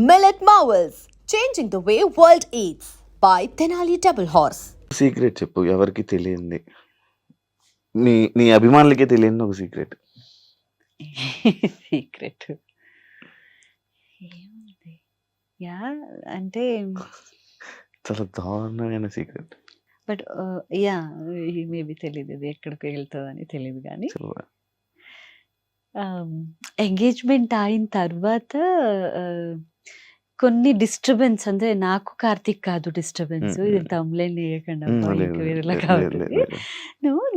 Millet Marvels, changing the way world eats by Tenali Double Horse. Secret చెప్పు, ఎవరికి తెలియంది, నీ నీ అభిమానులకే తెలియని ఒక సీక్రెట్. సీక్రెట్ ఏముంది? యా అంటే చాలా దారుణమైన సీక్రెట్. బట్ యా మేబీ తెలియదు, ఇది ఎక్కడికి వెళ్తుందని తెలియదు. కానీ ఎంగేజ్మెంట్ అయిన తర్వాత కొన్ని డిస్టర్బెన్స్, అంటే నాకు కార్తీక్ కాదు డిస్టర్బెన్స్, ఇది తమ్లైన్ వేయకుండా ఇంకా వేరేలా కాబట్టి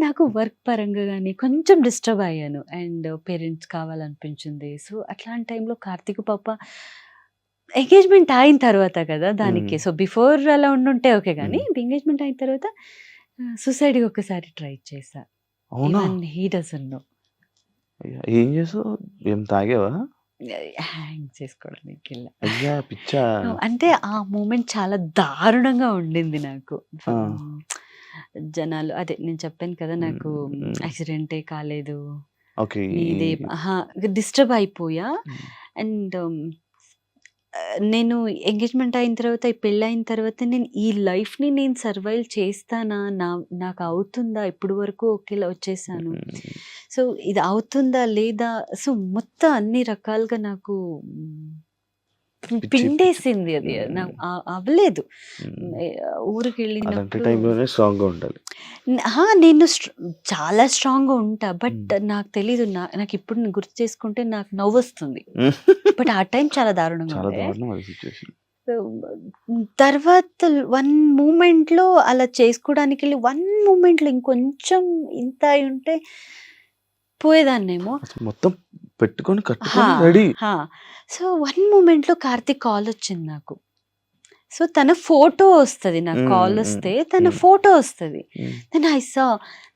నాకు వర్క్ పరంగా కానీ కొంచెం డిస్టర్బ్ అయ్యాను అండ్ పేరెంట్స్ కావాలనిపించింది. సో అట్లాంటి టైంలో కార్తీక్ పాప ఎంగేజ్మెంట్ అయిన తర్వాత కదా దానికి, సో బిఫోర్ అలా ఉండుంటే ఓకే, కానీ ఎంగేజ్మెంట్ అయిన తర్వాత సూసైడ్కి ఒకసారి ట్రై చేశా. He doesn't know. ఏం చేసావు? ఏం తాగేవా? హ్యాంగ్ చేసుకోవడానికి వెళ్ళా. అయ్యా పిచ్చా. అంటే ఆ మూమెంట్ చాలా దారుణంగా ఉండింది నాకు. జనాలు అదే నేను చెప్పాను కదా, నాకు యాక్సిడెంటే కాలేదు, ఇదే డిస్టర్బ్ అయిపోయా. అండ్ నేను ఎంగేజ్మెంట్ అయిన తర్వాత, ఈ పెళ్ళి అయిన తర్వాత నేను ఈ లైఫ్ని నేను సర్వైవ్ చేస్తానా, నాకు అవుతుందా, ఇప్పుడు వరకు ఒకేలా వచ్చేసాను, సో ఇది అవుతుందా లేదా, సో మొత్తం అన్ని రకాలుగా నాకు పిండేసింది. అది నాకు అవ్వలేదు. ఊరికి వెళ్ళినప్పుడు నేను చాలా స్ట్రాంగ్గా ఉంటా, బట్ నాకు తెలీదు, నాకు ఇప్పుడు గుర్తు చేసుకుంటే నాకు నవ్వు వస్తుంది, బట్ ఆ టైం చాలా దారుణంగా ఉంది. తర్వాత వన్ మూమెంట్లో అలా చేసుకోవడానికి వెళ్ళి వన్ మూమెంట్లో ఇంకొంచెం ఇంత అయి ఉంటే పోయేదాన్నేమో, మొత్తం పెట్టుకొని రెడీ. సో వన్ మూమెంట్లో కార్తీక్ కాల్ వచ్చింది నాకు. సో తన ఫోటో వస్తుంది, నాకు కాల్ వస్తే తన ఫోటో వస్తుంది. Then I saw,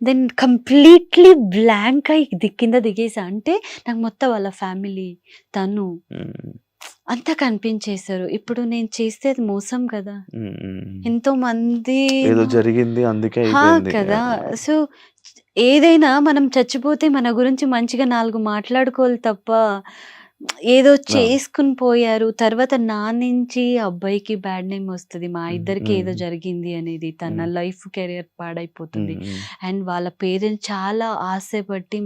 then completely blank అయి కింద దిగేసా. అంటే నాకు మొత్తం వాళ్ళ ఫ్యామిలీ, తను అంతా కనిపించేశారు. ఇప్పుడు నేను చేస్తే అది మోసం కదా, ఎంతో మంది జరిగింది అందుకే కదా. సో ఏదైనా మనం చచ్చిపోతే మన గురించి మంచిగా 4 మాట్లాడుకోవాలి తప్ప, ఏదో చేసుకుని పోయారు. తర్వాత నా నుంచి అబ్బాయికి బ్యాడ్ నేమ్ వస్తుంది, మా ఇద్దరికి ఏదో జరిగింది అనేది, తన లైఫ్ కెరియర్ పాడైపోతుంది. అండ్ వాళ్ళ పేరెంట్స్ చాలా ఆశపట్టి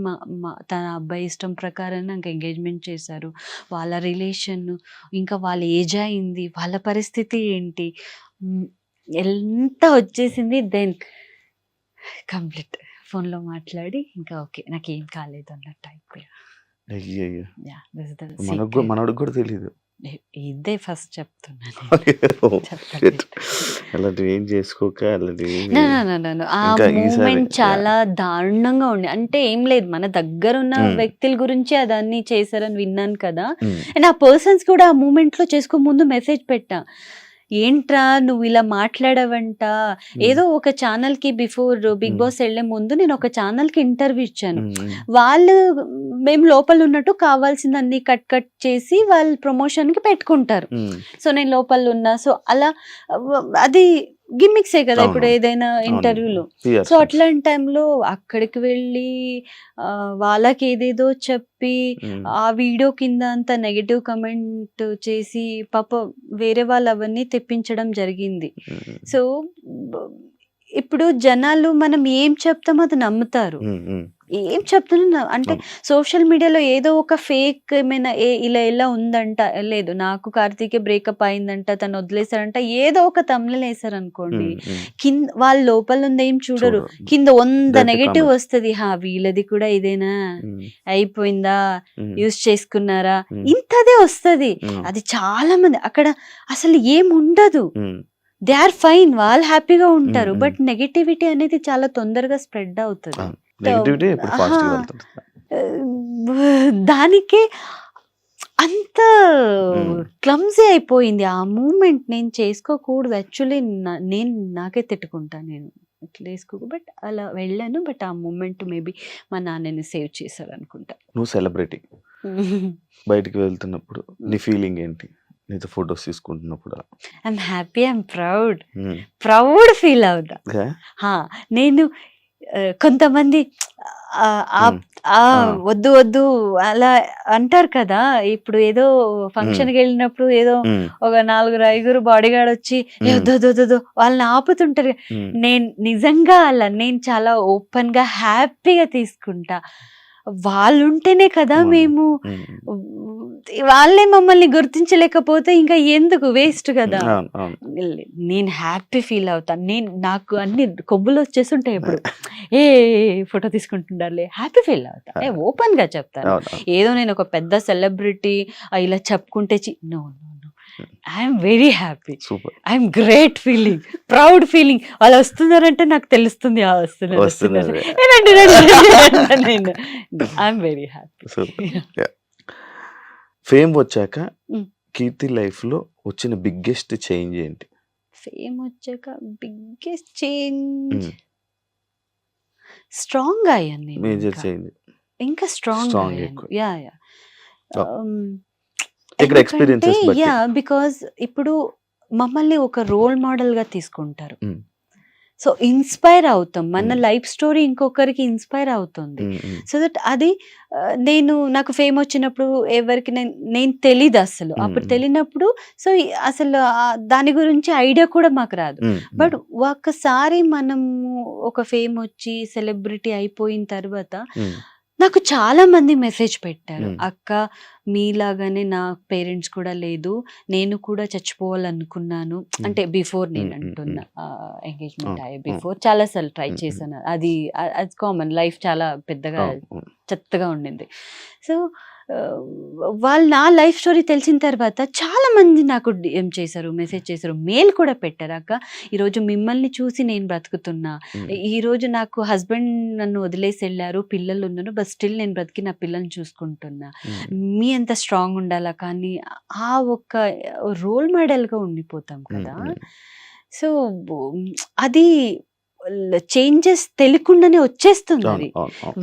తన అబ్బాయి ఇష్టం ప్రకారం నాకు ఎంగేజ్మెంట్ చేశారు. వాళ్ళ రిలేషన్, ఇంకా వాళ్ళ ఏజ్ అయింది, వాళ్ళ పరిస్థితి ఏంటి, ఎంత వచ్చేసింది. దెన్ కంప్లీట్ ఫోన్లో మాట్లాడి ఇంకా ఓకే నాకేం కాలేదు అన్నట్టు అయిపోయా. మనకు కూడా తెలియదు, ఇదే ఫస్ట్ చెప్తున్నాను. అలాంటివి ఏం చేసుకోక ఆ మూమెంట్ చాలా దారుణంగా ఉండే. అంటే ఏం లేదు, మన దగ్గర ఉన్న వ్యక్తుల గురించి అదన్నీ చేశారని విన్నాను కదా. అండ్ ఆ పర్సన్స్ కూడా ఆ మూమెంట్ లో చేసుకో ముందు మెసేజ్ పెట్టా, ఏంట్రా నువ్వు ఇలా మాట్లాడవంట. ఏదో ఒక ఛానల్ కి బిఫోర్ బిగ్ బాస్ వెళ్లే ముందు నేను ఒక ఛానల్ కి ఇంటర్వ్యూ ఇచ్చాను. వాళ్ళు మేము లోపల ఉన్నట్టు కావాల్సిందన్ని కట్ చేసి వాళ్ళు ప్రమోషన్ కి పెట్టుకుంటారు. సో నేను లోపల ఉన్నా, సో అలా అది గిమ్మిక్సే కదా ఇప్పుడు ఏదైనా ఇంటర్వ్యూలో. సో అట్లాంటి టైంలో అక్కడికి వెళ్ళి వాళ్ళకి ఏదేదో చెప్పి ఆ వీడియో కింద అంత నెగటివ్ కమెంట్ చేసి పాప వేరే వాళ్ళు అవన్నీ తెప్పించడం జరిగింది. సో ఇప్పుడు జనాలు మనం ఏం చెప్తామో అది నమ్ముతారు. ఏం చెప్తున్నా అంటే సోషల్ మీడియాలో ఏదో ఒక ఫేక్ ఏమైనా ఇలా ఉందంట, లేదు నాకు కార్తీకే బ్రేకప్ అయిందంట, తను వదిలేశారంట, ఏదో ఒక తమిళ వేసారు అనుకోండి, కింద వాళ్ళ లోపల ఉంది ఏం చూడరు, కింద 100 నెగటివ్ వస్తుంది. వీళ్ళది కూడా ఇదేనా, అయిపోయిందా, యూజ్ చేసుకున్నారా, ఇంతదే వస్తుంది. అది చాలా మంది అక్కడ అసలు ఏం ఉండదు, దే ఆర్ ఫైన్, వాళ్ళు హ్యాపీగా ఉంటారు. బట్ నెగటివిటీ అనేది చాలా తొందరగా స్ప్రెడ్ అవుతుంది. దానికి అంత క్లమ్జీ అయిపోయింది ఆ మూమెంట్. నేను చేసుకోకూడదు యాక్చువల్లీ, నేను నాకే తిట్టుకుంటా, నేను ఇట్లా వేసుకోకు, బట్ అలా వెళ్ళాను. బట్ ఆ మూమెంట్ మేబీ మా నాన్నని సేవ్ చేశారు అనుకుంటా. నువ్వు సెలబ్రిటీ, బయటికి వెళ్తున్నప్పుడు నీ ఫీలింగ్ ఏంటి? నీతో ఫొటోస్ తీసుకుంటున్నప్పుడు I'm happy, I'm proud feel అవుతా. నేను కొంతమంది వద్దు వద్దు అలా అంటారు కదా. ఇప్పుడు ఏదో ఫంక్షన్కి వెళ్ళినప్పుడు ఏదో ఒక 4-5 బాడీ గార్డ్ వచ్చి వద్దు వాళ్ళని ఆపుతుంటారు. నేను నిజంగా అలా నేను చాలా ఓపెన్ గా హ్యాపీగా తీసుకుంటా. వాళ్ళు ఉంటేనే కదా మేము, వాళ్ళే మమ్మల్ని గుర్తించలేకపోతే ఇంకా ఎందుకు, వేస్ట్ కదా. నేను హ్యాపీ ఫీల్ అవుతాను. నాకు అన్ని కొవ్వులు వచ్చేసి ఉంటాయి ఎప్పుడు ఫోటో తీసుకుంటుండాలి, హ్యాపీ ఫీల్ అవుతా, ఓపెన్ గా చెప్తాను. ఏదో నేను ఒక పెద్ద సెలబ్రిటీ ఇలా చెప్పుకుంటే no, I'm very happy, I'm great feeling, proud feeling. వాళ్ళు వస్తున్నారంటే నాకు తెలుస్తుంది వస్తున్నారు. నేను ఐఎమ్ వెరీ హ్యాపీ. ఫేమ్ వచ్చాక కీర్తి లైఫ్ లో వచ్చిన బిగ్గెస్ట్ చేంజ్ ఏంటి? ఫేమ్ వచ్చాక బిగ్గెస్ట్ చేంజ్, స్ట్రాంగ్ అయ్యాను. మేజర్ చేంజ్, ఇంకా స్ట్రాంగ్ అయ్యాను. యా బికాజ్ ఇప్పుడు మమ్మల్ని ఒక రోల్ మోడల్ గా తీసుకుంటారు. సో ఇన్స్పైర్ అవుతాం, మన లైఫ్ స్టోరీ ఇంకొకరికి ఇన్స్పైర్ అవుతుంది. సో దట్ అది నాకు ఫేమ్ వచ్చినప్పుడు ఎవరికి నేను తెలీదు అసలు, అప్పుడు తెలియనప్పుడు సో అసలు దాని గురించి ఐడియా కూడా మాకు రాదు. బట్ ఒక్కసారి మనము ఒక ఫేమ్ వచ్చి సెలబ్రిటీ అయిపోయిన తర్వాత నాకు చాలా మంది మెసేజ్ పెట్టారు, అక్క మీలాగానే నా పేరెంట్స్ కూడా లేదు, నేను కూడా చచ్చిపోవాలనుకున్నాను. అంటే బిఫోర్, నేను అంటున్నా ఎంగేజ్మెంట్ అయ్యే బిఫోర్ చాలాసార్లు ట్రై చేశాను. అది కామన్, లైఫ్ చాలా పెద్దగా చెత్తగా ఉండింది. సో వాళ్ళు నా లైఫ్ స్టోరీ తెలిసిన తర్వాత చాలా మంది నాకు ఏం చేశారు, మెసేజ్ చేశారు, మెయిల్ కూడా పెట్టారు, అక్క ఈరోజు మిమ్మల్ని చూసి నేను బ్రతుకుతున్నా, ఈరోజు నాకు హస్బెండ్ నన్ను వదిలేసి వెళ్ళారు, పిల్లలు ఉన్నారు, బట్ స్టిల్ నేను బ్రతికి నా పిల్లల్ని చూసుకుంటున్నా, మీ అంత స్ట్రాంగ్ ఉండాలా. కానీ ఆ ఒక్క రోల్ మోడల్గా ఉండిపోతాం కదా. సో అది చేంజెస్ తెలియకుండానే వచ్చేస్తుంది. అది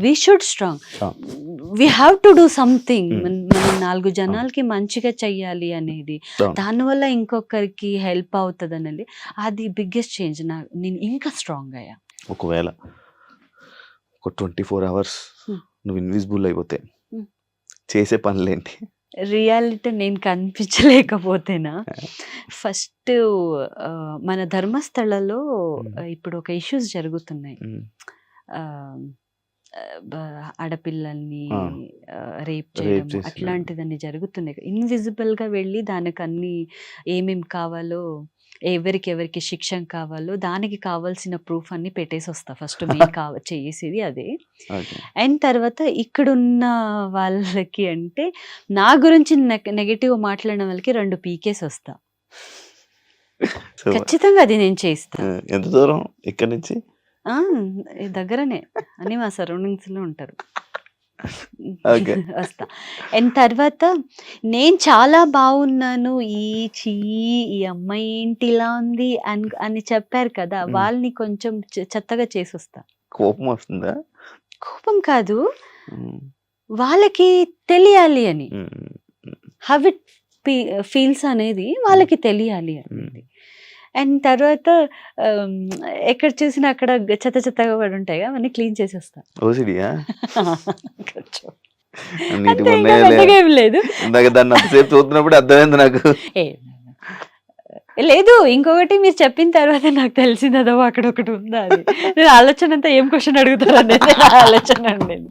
we should strong, we have to do something. మనం 4 జనాలకి మంచిగా చెయ్యాలి అనేది, దానివల్ల ఇంకొకరికి హెల్ప్ అవుతుంది అనేది, అది బిగ్గెస్ట్ చేంజ్. నేను ఇంకా స్ట్రాంగ్ అయ్యా. ఒకవేళ ఒక 24 hours నువ్వు ఇన్విజిబుల్ అయిపోతే చేసే పనులేంటి? రియాలిటీ నేను కనిపించలేకపోతేనా, ఫస్ట్ మన ధర్మస్థలలో ఇప్పుడు ఒక ఇష్యూస్ జరుగుతున్నాయి, ఆడపిల్లల్ని రేప్ చేయడం అట్లాంటిదన్నీ జరుగుతున్నాయి. ఇన్విజిబుల్ గా వెళ్ళి దానికి అన్ని ఏమేం కావాలో, ఎవరికి శిక్షణ కావాలో దానికి కావాల్సిన ప్రూఫ్ అన్ని పెట్టేసి వస్తా. ఫస్ట్ మెయిన్ చేసేది అదే. అండ్ తర్వాత ఇక్కడున్న వాళ్ళకి అంటే నా గురించి నెగటివ్ మాట్లాడిన వాళ్ళకి 2 పీకేసి వస్తా. ఖచ్చితంగా అది నేను చేస్తా. ఎంత దూరం ఇక్కడ నుంచి? దగ్గరనే, అని మా సరౌండింగ్స్ లో ఉంటారు. వస్తా. అండ్ తర్వాత నేను చాలా బాగున్నాను, ఈ అమ్మాయి ఏంటి ఇలా ఉంది అని చెప్పారు కదా, వాళ్ళని కొంచెం చెత్తగా చేసి వస్తా. కోపం వస్తుందా? కోపం కాదు, వాళ్ళకి తెలియాలి అని, హౌ ఇట్ ఫీల్స్ అనేది వాళ్ళకి తెలియాలి అనేది. అండ్ తర్వాత ఎక్కడ చూసినా అక్కడ చెత్తగా పడి ఉంటాయి, అవన్నీ క్లీన్ చేసేస్తా. ఏం లేదు, లేదు ఇంకొకటి మీరు చెప్పిన తర్వాత నాకు తెలిసింది అదో అక్కడ ఒకటి ఉందా అది. నేను ఆలోచన అంతా ఏం క్వశ్చన్ అడుగుతారు అనేది ఆలోచన ఉండేది.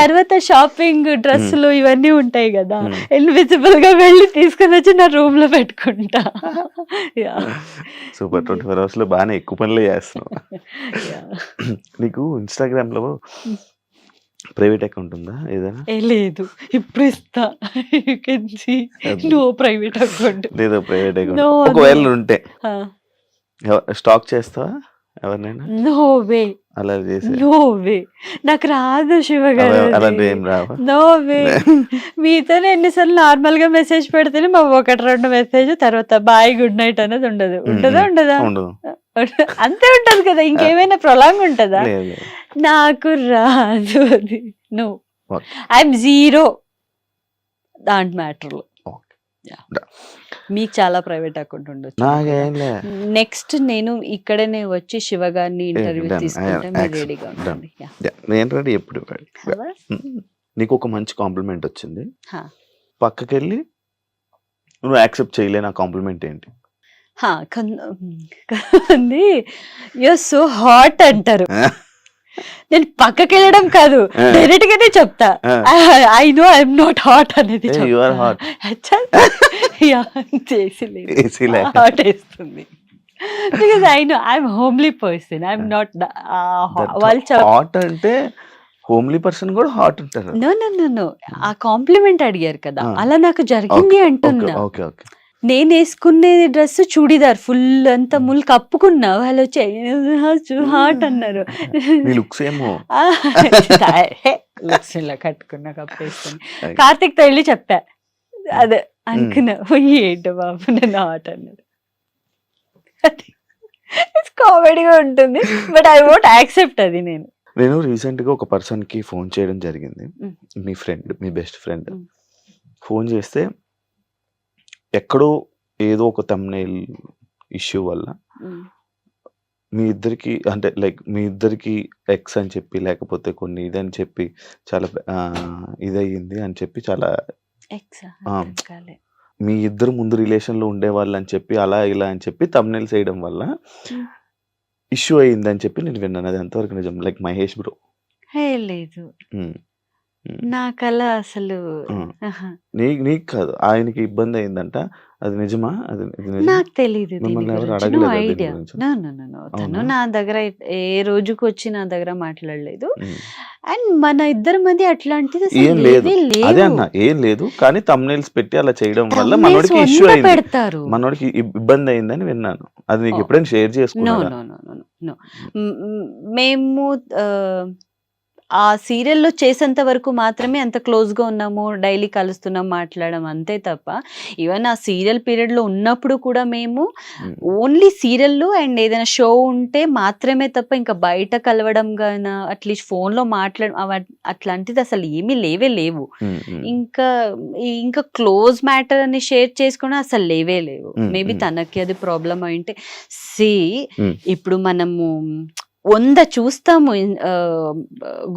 తర్వాత షాపింగ్ డ్రెస్సులు ఇవన్నీ ఉంటాయి కదా, ఇన్విజిబుల్ గా వెళ్ళి తీసుకుని వచ్చి నా రూమ్ లో పెట్టుకుంటా. సూపర్. 24 hours లో బాగానే ఎక్కువ పనులు చేస్తున్నావు. నీకు ఇన్స్టాగ్రామ్ లో ప్రైవేట్ అకౌంట్ ఉందా ఏదైనా? లేదు, ఇప్పుడు ఇస్తా. నో ప్రైవేట్ అకౌంట్ లేదు. ప్రైవేట్ అకౌంట్ ఒకవేళ ఉంటే స్టాక్ చేస్తావా ఎవరినైనా? No way. అలా చేసి నో వే, నాకు రాదు శివగారు. No way. మీతో ఎన్నిసార్లు నార్మల్ గా మెసేజ్ పెడితేనే మా 1-2 మెసేజ్, తర్వాత బాయ్ గుడ్ నైట్ అనేది ఉండదు. ఉండదా? అంతే ఉంటది కదా, ఇంకేమైనా ప్రొలాంగ్ ఉంటదా? నాకు రాదు అది. నో, ఐఎమ్ జీరో దాంట్ మ్యాటర్ లో. మీకు చాలా ప్రైవేట్ అకౌంట్ ఉండొచ్చు. నాకేం లే. నెక్స్ట్ నేను ఇక్కడనే వచ్చి శివ గారిని ఇంటర్వ్యూ done. తీసుకుంటే I మీరు accept. రెడీగా Done. ఉండండి. Yeah, నేను రెడీ ఎప్పుడు. Hello? నీకు ఒక మంచి కాంప్లిమెంట్ వచ్చింది, హా. పక్కకెళ్ళి నువ్వు యాక్సెప్ట్ చేయలే నా కాంప్లిమెంట్ ఏంటి? కొంతమంది యూఆర్ సో హాట్ అంటారు. నేను పక్కకి వెళ్ళడం కాదు, డైరెక్ట్ గానే చెప్తా I know I'm not hot అనేది. You are hot. AC లే. హాట్ వేస్తుంది because I know I'm homely person, I'm not వాళ్ళు హాట్ అంటే హోమ్లీ పర్సన్ కూడా హాట్ ఉంటారు. నో నో నో నో ఆ కాంప్లిమెంట్ అడిగారు కదా, అలా నాకు జరిగింది అంటున్నా. Okay okay. నేను వేసుకునే డ్రెస్ చూడిదార్ ఫుల్ అంతా ముళ్ళు కప్పుకున్నా, వాళ్ళు వచ్చి హాట్ అన్నారు. నీ లుక్స్ ఏమో లుక్స్ ఇలా కట్టుకున్నా కప్పేసుకుని కార్తిక్ తో వెళ్ళి చెప్పా అదే అనుకున్నా, ఏంటో బాబు నన్ను హాట్ అన్నారు. కామెడీగా ఉంటుంది బట్ ఐ వోంట్ యాక్సెప్ట్ అది. నేను రీసెంట్ గా ఒక పర్సన్ కి ఫోన్ చేయడం జరిగింది, మీ ఫ్రెండ్, మీ బెస్ట్ ఫ్రెండ్. ఫోన్ చేస్తే ఎక్కడో ఏదో ఒక థంబ్నెయిల్ ఇష్యూ వల్ల మీ ఇద్దరికి, అంటే లైక్ మీ ఇద్దరికి ఎక్స్ అని చెప్పి, లేకపోతే కొన్ని ఇదని చెప్పి చాలా ఇదయ్యింది అని చెప్పి, చాలా మీ ఇద్దరు ముందు రిలేషన్ లో ఉండేవాళ్ళు అని చెప్పి, అలా ఇలా అని చెప్పి థంబ్నెయిల్స్ వేయడం వల్ల ఇష్యూ అయ్యింది అని చెప్పి నేను విన్నాను. అది ఎంతవరకు నిజం? Like Mahesh bro. లేదు నాకలా అసలు నీకు కాదు, ఆయనకి ఇబ్బంది అయిందంట, అది నిజమా? అది నాకు తెలీదు, మిమ్మల్ని ఎవరు అడగలేదు ఐడియా. తను నా దగ్గర ఏ రోజుకి వచ్చి నా దగ్గర మాట్లాడలేదు. అండ్ మన ఇద్దరి మధ్య అట్లాంటిది ఏం లేదు. అదే అన్న ఏం లేదు, కానీ థంబ్నెయిల్స్ పెట్టి అలా చేయడం వల్ల మనోడికి ఇష్యూ అయింది, పెడతారు, మనోడికి ఇబ్బంది అయిందని విన్నాను. అది నీకు ఎప్పుడైనా షేర్ చేసుకున్నాను? మేము ఆ సీరియల్లో చేసేంత వరకు మాత్రమే అంత క్లోజ్గా ఉన్నాము, డైలీ కలుస్తున్నాం, మాట్లాడడం అంతే తప్ప ఈవెన్ ఆ సీరియల్ పీరియడ్లో ఉన్నప్పుడు కూడా మేము ఓన్లీ సీరియల్లో అండ్ ఏదైనా షో ఉంటే మాత్రమే తప్ప ఇంకా బయట కలవడం గానా అట్లీస్ట్ ఫోన్లో మాట్లాడడం అట్లాంటిది అసలు ఏమీ లేవు. ఇంకా క్లోజ్ మ్యాటర్ అని షేర్ చేసుకుని అసలు లేవు. మేబీ తనకి అది ప్రాబ్లం అయింటే ఇప్పుడు మనము 100 చూస్తాము,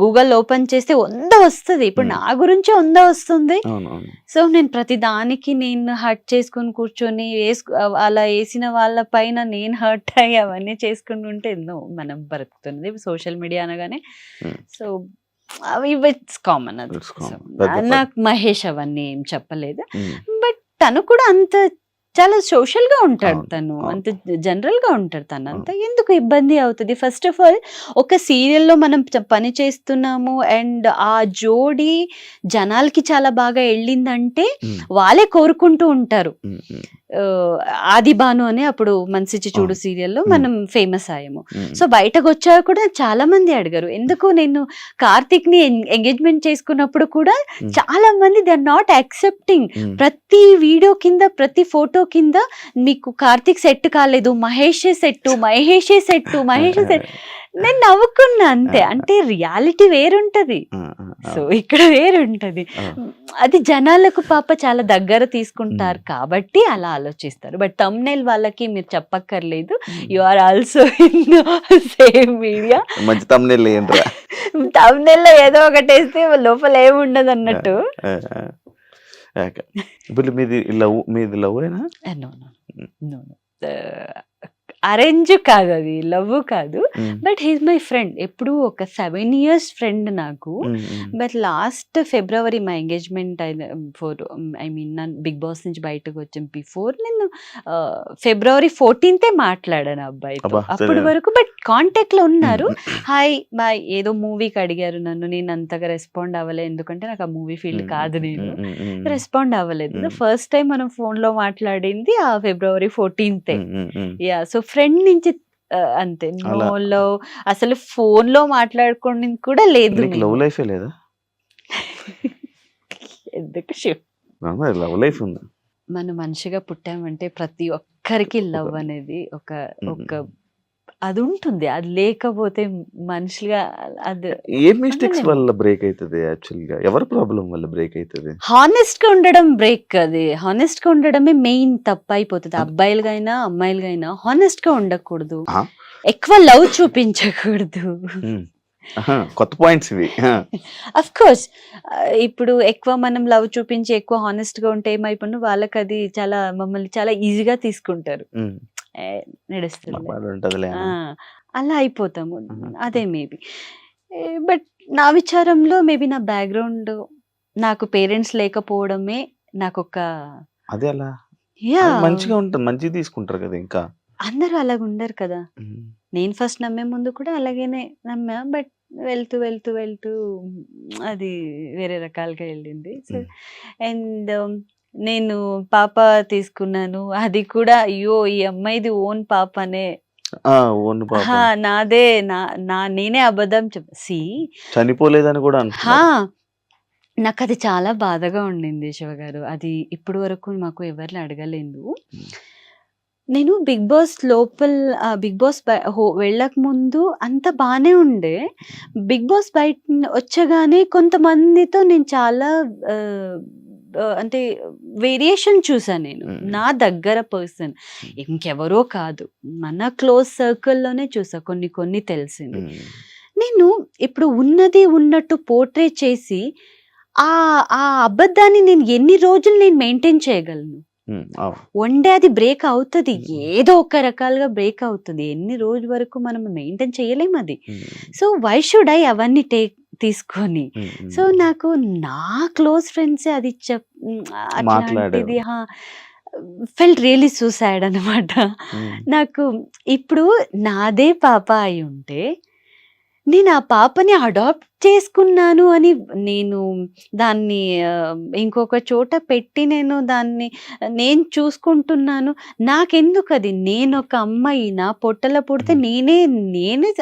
గూగుల్ ఓపెన్ చేస్తే 100 వస్తుంది. ఇప్పుడు నా గురించి 100 వస్తుంది. సో నేను ప్రతి దానికి నేను హర్ట్ చేసుకుని కూర్చొని అలా వేసిన వాళ్ళ పైన నేను హర్ట్ అయ్యి అవన్నీ చేసుకుని ఉంటే ఎన్నో మనం బ్రతుకుతున్నది సోషల్ మీడియా అనగానే. సో అవి ఇట్స్ కామన్. అది నాకు మహేష్ అవన్నీ ఏం చెప్పలేదు, బట్ తను కూడా అంత చాలా సోషల్ గా ఉంటాడు, తను అంత జనరల్ గా ఉంటాడు, తను అంత ఎందుకు ఇబ్బంది అవుతుంది? ఫస్ట్ ఆఫ్ ఆల్ ఒక సీరియల్లో మనం పని చేస్తున్నాము అండ్ ఆ జోడి జనాలకి చాలా బాగా వెళ్ళిందంటే వాళ్ళే కోరుకుంటూ ఉంటారు. ఆది భాను అని అప్పుడు మనసిచ్చి చూడు సీరియల్లో మనం ఫేమస్ అయ్యాము. సో బయటకు వచ్చాక కూడా చాలా మంది అడిగారు, ఎందుకు నేను కార్తిక్ ని ఎంగేజ్మెంట్ చేసుకున్నప్పుడు కూడా చాలా మంది దే ఆర్ నాట్ యాక్సెప్టింగ్. ప్రతి వీడియో కింద, ప్రతి ఫోటో కింద మీకు కార్తిక్ సెట్ కాలేదు, మహేషే సెట్. నేను నవ్వుకున్నా అంతే. అంటే రియాలిటీ వేరుంటది, సో ఇక్కడ వేరుంటది. అది జనాలకు పాప చాలా దగ్గర తీసుకుంటారు కాబట్టి అలా ఆలోచిస్తారు. బట్ థంబ్నెయిల్ వాళ్ళకి మీరు చెప్పక్కర్లేదు, you are also in same media. మంచి థంబ్నెయిల్ ఏంట్రా? థంబ్నెయిల్ లో ఏదో ఒకటి వేస్తే లోపల ఏముండదు అన్నట్టు. ఇప్పుడు మీది లవ్ అయినా? అరేంజ్ కాదు, అది లవ్ కాదు, బట్ హీస్ మై ఫ్రెండ్. ఎప్పుడు ఒక 7 years ఫ్రెండ్ నాకు. బట్ లాస్ట్ ఫిబ్రవరి మా ఎంగేజ్మెంట్ నన్ను బిగ్ బాస్ నుంచి బయటకు వచ్చాం. బిఫోర్ నేను February 14th మాట్లాడాను అబ్బాయితో, అప్పటి వరకు. బట్ కాంటాక్ట్ లో ఉన్నారు, హాయ్ బాయ్ ఏదో మూవీకి అడిగారు నన్ను, నేను అంతగా రెస్పాండ్ అవ్వలేదు, ఎందుకంటే నాకు ఆ మూవీ ఫీల్డ్ కాదు, నేను రెస్పాండ్ అవ్వలేదు. ఫస్ట్ టైం మనం ఫోన్ లో మాట్లాడింది ఆ February 14th. Yeah, so friend నుంచి అంతే. నో లవ్, అసలు ఫోన్ లో మాట్లాడుకోండి కూడా లేదు. లవ్ లైఫ్ లేదా? ఎందుకు లవ్ లైఫ్ ఉంది. మనం మనిషిగా పుట్టామంటే ప్రతి ఒక్కరికి లవ్ అనేది ఒక అది ఉంటుంది. అది లేకపోతే మనుషులుగా అది ఏ మిస్టేక్స్ ఉండలేము. వల్ల బ్రేక్ అవుతుంది యాక్చువల్గా? ఎవరి ప్రాబ్లం వల్ల బ్రేక్ అవుతుంది? హానెస్ట్‌గా ఉండడం బ్రేక్ అది. హానెస్ట్‌గా ఉండడమే మెయిన్ తప్పయిపోతది. అబ్బాయిలుగైనా, అమ్మాయిలుగైనా హానెస్ట్‌గా ఉండకూడదు. ఆ? ఎక్కువ లవ్ చూపించకూడదు. కొత్త పాయింట్స్ ఇవి. అఫ్‌కోర్స్ ఇప్పుడు ఎక్కువ మనం లవ్ చూపించి ఎక్కువ హానెస్ట్‌గా ఉంటే ఏమైపోను వాళ్ళకది చాలా మమ్మల్ని చాలా ఈజీగా తీసుకుంటారు. నడుస్తుంది. ఉంటదిలే ఆ! అలా అయిపోతాము. అదే మేబీ. బట్ నా విచారంలో మేబీ నా బ్యాక్‌గ్రౌండ్ నాకు పేరెంట్స్ లేకపోవడమే నాకొక అదే అలా యాహ్! మంచిగా ఉంటుంది, మంచిగా తీసుకుంటారు కదా ఇంకా. అందరూ అలాగుండరు కదా! ఉమ్. నేను ఫస్ట్ నమ్మే ముందు కూడా అలాగనే నమ్మా. బట్ వెళ్తూ అది వేరే రకాలుగా వెళ్ళింది. సో అండ్ నేను పాప తీసుకున్నాను. అది కూడా అయ్యో! ఈ అమ్మాయిది ఓన్ పాపనే. ఓన్ పాప నాదే నేనే అబద్ధం చనిపోలేదని కూడా హా! అంటున్నారు. నాకది చాలా బాధగా ఉండింది శివగారు. అది ఇప్పటి వరకు మాకు ఎవరిని అడగలేదు. నేను 'బిగ్ బాస్' బిగ్ బాస్ వెళ్ళకముందు అంతా బానే ఉండే. 'బిగ్ బాస్' బయట వచ్చగానే కొంతమందితో నేను చాలా ఆహ్, అంటే వేరియేషన్ చూసా నేను. నా దగ్గర పర్సన్. ఇంకెవరో కాదు. మన క్లోజ్ సర్కిల్‌లోనే చూసా. కొన్ని తెలిసింది. నేను ఇప్పుడు ఉన్నది ఉన్నట్టు పోర్ట్రే చేసి ఆ అబద్ధాన్ని నేను ఎన్ని రోజులు నేను మెయింటైన్ చేయగలను? వన్ డే అది బ్రేక్ అవుతది. ఏదో ఒక రకాలుగా బ్రేక్ అవుతది. ఎన్ని రోజుల వరకు మనం మెయింటైన్ చేయలేం అది. సో వై షుడ్ ఐ అవన్నీ తీసుకొని. సో నాకు నా క్లోజ్ ఫ్రెండ్సే అది అట్లాంటిది ఫెల్ట్ రియల్లీ సో సాడ్ అనమాట. నాకు ఇప్పుడు నాదే పాప అయి ఉంటే నేను ఆ పాపని అడాప్ట్ చేసుకున్నాను అని నేను దాన్ని ఇంకొక చోట పెట్టి నేను చూసుకుంటున్నాను. నాకెందుకది? నేనొక అమ్మాయి నా పొట్టలో పుడితే నేనే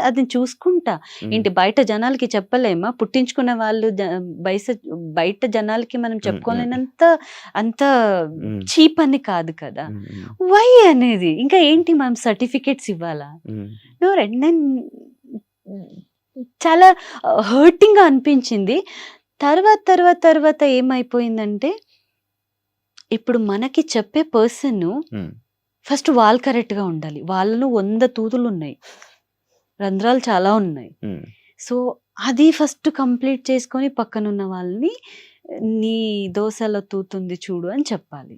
అది చూసుకుంటా. ఏంటి బయట జనాలకి చెప్పలేమా? పుట్టించుకున్న వాళ్ళు బయట జనాలకి మనం అంత చీప్ అని కాదు కదా! వై అనేది? ఇంకా ఏంటి మనం సర్టిఫికేట్స్ ఇవ్వాలా? నేను చాలా హర్టింగ్‌గా అనిపించింది. తర్వాత ఏమైపోయిందంటే, ఇప్పుడు మనకి చెప్పే పర్సను ఫస్ట్ వాళ్ళు కరెక్ట్‌గా ఉండాలి. వాళ్ళలో 100 తూతులున్నాయి. రంధ్రాలు చాలా ఉన్నాయి. సో, అది ఫస్ట్ కంప్లీట్ చేసుకొని పక్కనున్న వాళ్ళని నీ దోసలో తూతుంది చూడు అని చెప్పాలి.